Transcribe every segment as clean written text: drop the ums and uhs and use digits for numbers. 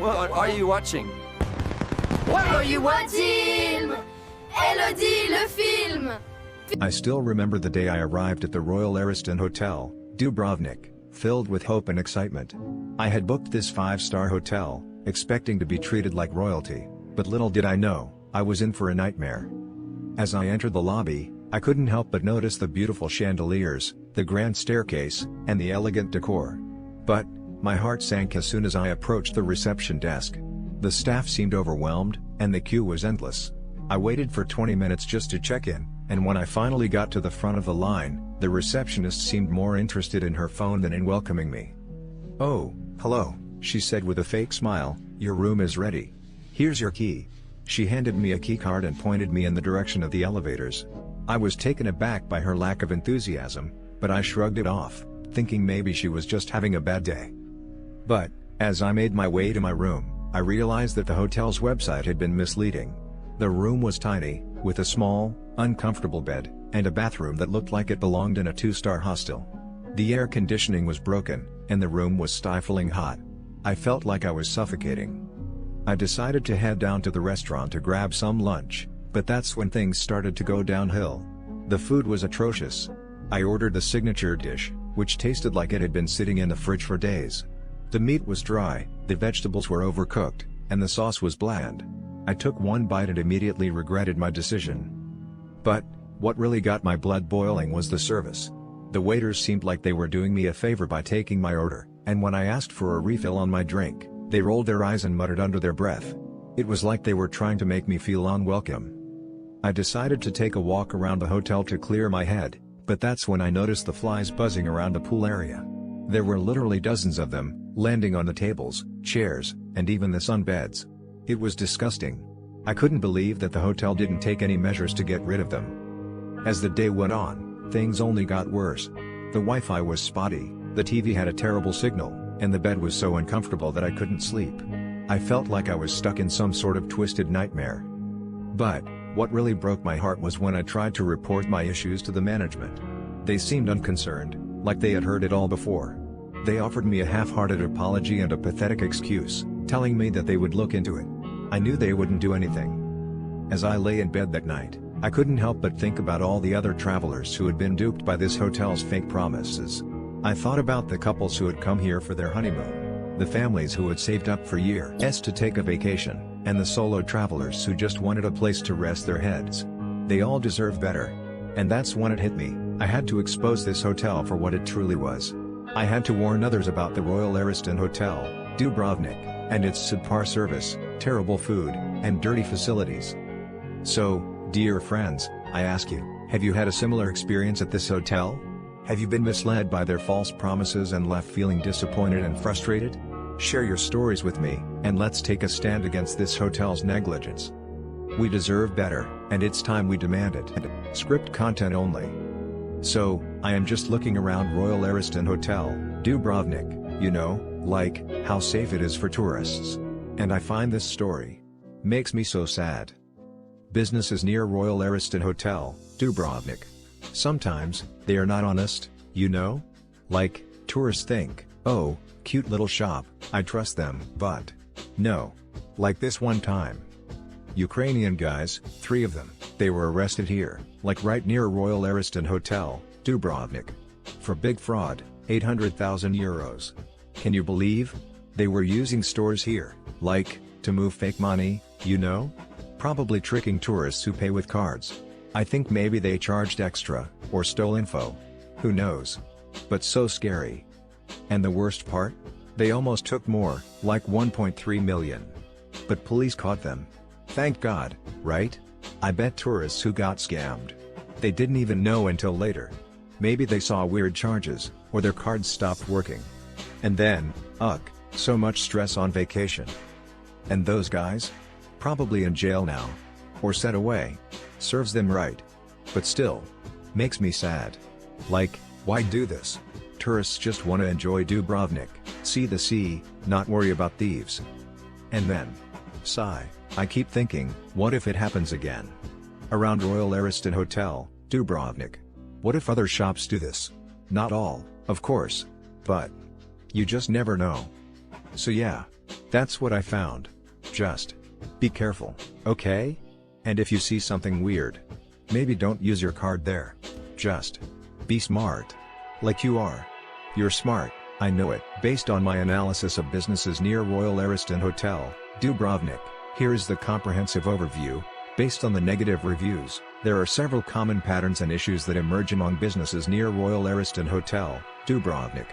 What are you watching? What are you watching? Elodie, le film! I still remember the day I arrived at the Royal Ariston Hotel, Dubrovnik, filled with hope and excitement. I had booked this 5-star hotel, expecting to be treated like royalty, but little did I know, I was in for a nightmare. As I entered the lobby, I couldn't help but notice the beautiful chandeliers, the grand staircase, and the elegant decor. But, my heart sank as soon as I approached the reception desk. The staff seemed overwhelmed, and the queue was endless. I waited for 20 minutes just to check in, and when I finally got to the front of the line, the receptionist seemed more interested in her phone than in welcoming me. "Oh, hello," she said with a fake smile, "your room is ready. Here's your key." She handed me a key card and pointed me in the direction of the elevators. I was taken aback by her lack of enthusiasm, but I shrugged it off, thinking maybe she was just having a bad day. But, as I made my way to my room, I realized that the hotel's website had been misleading. The room was tiny, with a small, uncomfortable bed, and a bathroom that looked like it belonged in a 2-star hostel. The air conditioning was broken, and the room was stifling hot. I felt like I was suffocating. I decided to head down to the restaurant to grab some lunch, but that's when things started to go downhill. The food was atrocious. I ordered the signature dish, which tasted like it had been sitting in the fridge for days. The meat was dry, the vegetables were overcooked, and the sauce was bland. I took one bite and immediately regretted my decision. But, what really got my blood boiling was the service. The waiters seemed like they were doing me a favor by taking my order, and when I asked for a refill on my drink, they rolled their eyes and muttered under their breath. It was like they were trying to make me feel unwelcome. I decided to take a walk around the hotel to clear my head, but that's when I noticed the flies buzzing around the pool area. There were literally dozens of them, landing on the tables, chairs, and even the sunbeds. It was disgusting. I couldn't believe that the hotel didn't take any measures to get rid of them. As the day went on, things only got worse. The Wi-Fi was spotty, the TV had a terrible signal, and the bed was so uncomfortable that I couldn't sleep. I felt like I was stuck in some sort of twisted nightmare. But, what really broke my heart was when I tried to report my issues to the management. They seemed unconcerned, like they had heard it all before. They offered me a half-hearted apology and a pathetic excuse, telling me that they would look into it. I knew they wouldn't do anything. As I lay in bed that night, I couldn't help but think about all the other travelers who had been duped by this hotel's fake promises. I thought about the couples who had come here for their honeymoon, the families who had saved up for years to take a vacation, and the solo travelers who just wanted a place to rest their heads. They all deserve better. And that's when it hit me, I had to expose this hotel for what it truly was. I had to warn others about the Royal Ariston Hotel, Dubrovnik, and its subpar service, terrible food, and dirty facilities. So, dear friends, I ask you, have you had a similar experience at this hotel? Have you been misled by their false promises and left feeling disappointed and frustrated? Share your stories with me, and let's take a stand against this hotel's negligence. We deserve better, and it's time we demand it. Script content only. So, I am just looking around Royal Ariston Hotel, Dubrovnik, you know, like, how safe it is for tourists. And I find this story makes me so sad. Businesses near Royal Ariston Hotel, Dubrovnik. Sometimes, they are not honest, you know? Like, tourists think, oh, cute little shop, I trust them, but no. Like this one time. Ukrainian guys, 3 of them, they were arrested here, like right near Royal Ariston Hotel, Dubrovnik. For big fraud, 800,000 euros. Can you believe? They were using stores here, like, to move fake money, you know? Probably tricking tourists who pay with cards. I think maybe they charged extra, or stole info. Who knows? But so scary. And the worst part? They almost took more, like 1.3 million. But police caught them. Thank God, right? I bet tourists who got scammed. They didn't even know until later. Maybe they saw weird charges, or their cards stopped working. And then, so much stress on vacation. And those guys? Probably in jail now. Or sent away. Serves them right. But still. Makes me sad. Like, why do this? Tourists just want to enjoy Dubrovnik, see the sea, not worry about thieves. And then. Sigh. I keep thinking, what if it happens again? Around Royal Ariston Hotel, Dubrovnik. What if other shops do this? Not all, of course. But you just never know. So yeah. That's what I found. Just be careful, okay? And if you see something weird, maybe don't use your card there. Just be smart. Like you are. You're smart, I know it. Based on my analysis of businesses near Royal Ariston Hotel, Dubrovnik, here is the comprehensive overview. Based on the negative reviews, there are several common patterns and issues that emerge among businesses near Royal Ariston Hotel, Dubrovnik.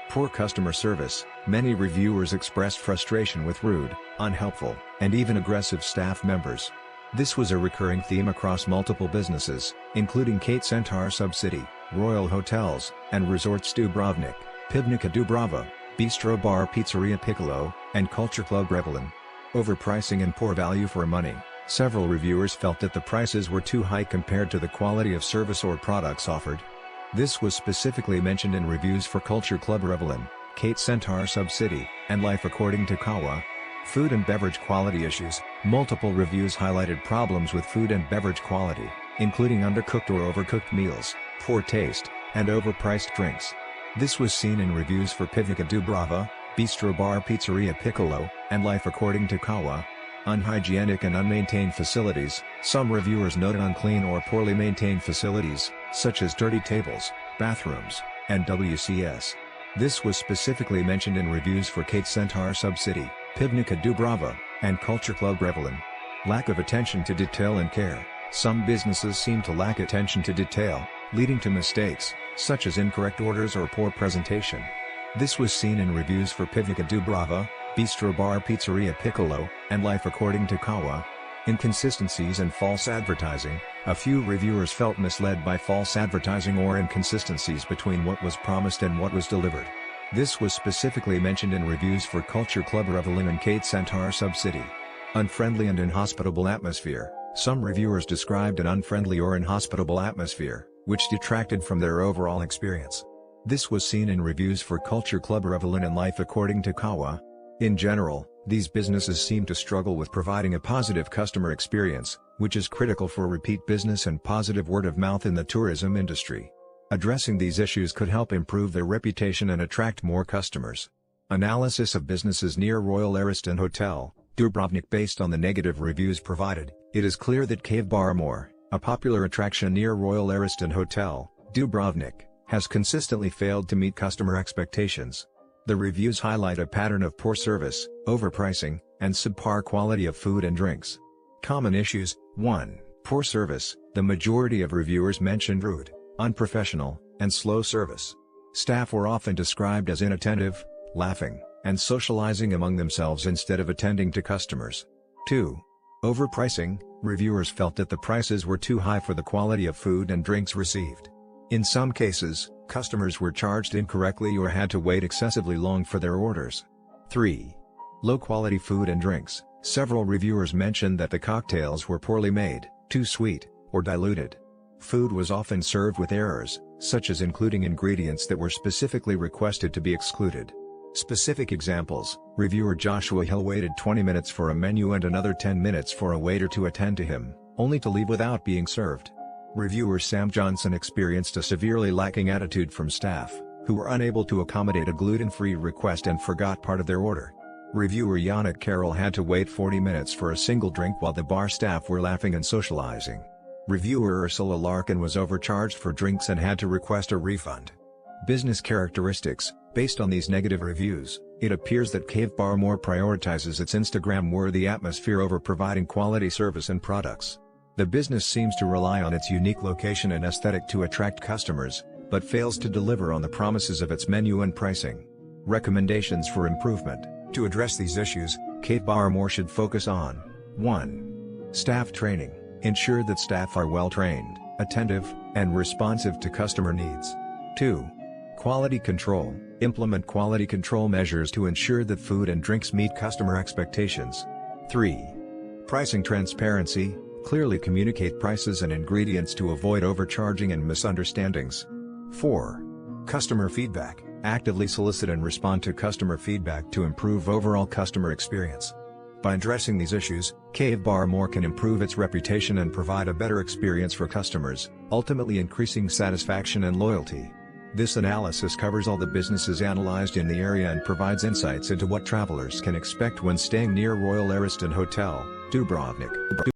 Poor customer service. Many reviewers expressed frustration with rude, unhelpful, and even aggressive staff members. This was a recurring theme across multiple businesses, including Kate Centaur Sub City, Royal Hotels, and Resorts Dubrovnik, Pivnica Dubrava, Bistro Bar Pizzeria Piccolo, and Culture Club Revelin. Overpricing and poor value for money. Several reviewers felt that the prices were too high compared to the quality of service or products offered. This was specifically mentioned in reviews for Culture Club Revelin, Kate Centaur Sub City, and Life According to Kawa. Food and beverage quality issues. Multiple reviews highlighted problems with food and beverage quality, including undercooked or overcooked meals, poor taste, and overpriced drinks. This was seen in reviews for Pivnica Dubrava, Bistro Bar Pizzeria Piccolo, and Life According to Kawa. Unhygienic and unmaintained facilities. Some reviewers noted unclean or poorly maintained facilities, such as dirty tables, bathrooms, and WCS. This was specifically mentioned in reviews for Kate Centaur Sub City, Pivnica Dubrava, and Culture Club Revelin. Lack of attention to detail and care. Some businesses seem to lack attention to detail, leading to mistakes, such as incorrect orders or poor presentation. This was seen in reviews for Pivnica Dubrava, Bistro Bar Pizzeria Piccolo, and Life According to Kawa. Inconsistencies and false advertising. A few reviewers felt misled by false advertising or inconsistencies between what was promised and what was delivered. This was specifically mentioned in reviews for Culture Club Revelin and Kate Centaur Sub City. Unfriendly and inhospitable atmosphere. Some reviewers described an unfriendly or inhospitable atmosphere, which detracted from their overall experience. This was seen in reviews for Culture Club Revelin and Life According to Kawa. In general, these businesses seem to struggle with providing a positive customer experience, which is critical for repeat business and positive word of mouth in the tourism industry. Addressing these issues could help improve their reputation and attract more customers. Analysis of businesses near Royal Ariston Hotel, Dubrovnik. Based on the negative reviews provided, it is clear that Cave Bar More, a popular attraction near Royal Ariston Hotel, Dubrovnik, has consistently failed to meet customer expectations. The reviews highlight a pattern of poor service, overpricing, and subpar quality of food and drinks. Common issues. 1. Poor service. The majority of reviewers mentioned rude, unprofessional, and slow service. Staff were often described as inattentive, laughing, and socializing among themselves instead of attending to customers. 2. Overpricing. Reviewers felt that the prices were too high for the quality of food and drinks received. In some cases, customers were charged incorrectly or had to wait excessively long for their orders. 3. Low-quality food and drinks. Several reviewers mentioned that the cocktails were poorly made, too sweet, or diluted. Food was often served with errors, such as including ingredients that were specifically requested to be excluded. Specific examples: reviewer Joshua Hill waited 20 minutes for a menu and another 10 minutes for a waiter to attend to him, only to leave without being served. Reviewer Sam Johnson experienced a severely lacking attitude from staff, who were unable to accommodate a gluten-free request and forgot part of their order. Reviewer Yannick Carroll had to wait 40 minutes for a single drink while the bar staff were laughing and socializing. Reviewer Ursula Larkin was overcharged for drinks and had to request a refund. Business characteristics. Based on these negative reviews, it appears that Cave Bar More prioritizes its Instagram-worthy atmosphere over providing quality service and products. The business seems to rely on its unique location and aesthetic to attract customers, but fails to deliver on the promises of its menu and pricing. Recommendations for improvement. To address these issues, Cave Bar More should focus on 1. Staff training. Ensure that staff are well-trained, attentive, and responsive to customer needs. 2. Quality control. Implement quality control measures to ensure that food and drinks meet customer expectations. 3. Pricing transparency. Clearly communicate prices and ingredients to avoid overcharging and misunderstandings. 4. Customer feedback. Actively solicit and respond to customer feedback to improve overall customer experience. By addressing these issues, Cave Bar More can improve its reputation and provide a better experience for customers, ultimately increasing satisfaction and loyalty. This analysis covers all the businesses analyzed in the area and provides insights into what travelers can expect when staying near Royal Ariston Hotel, Dubrovnik.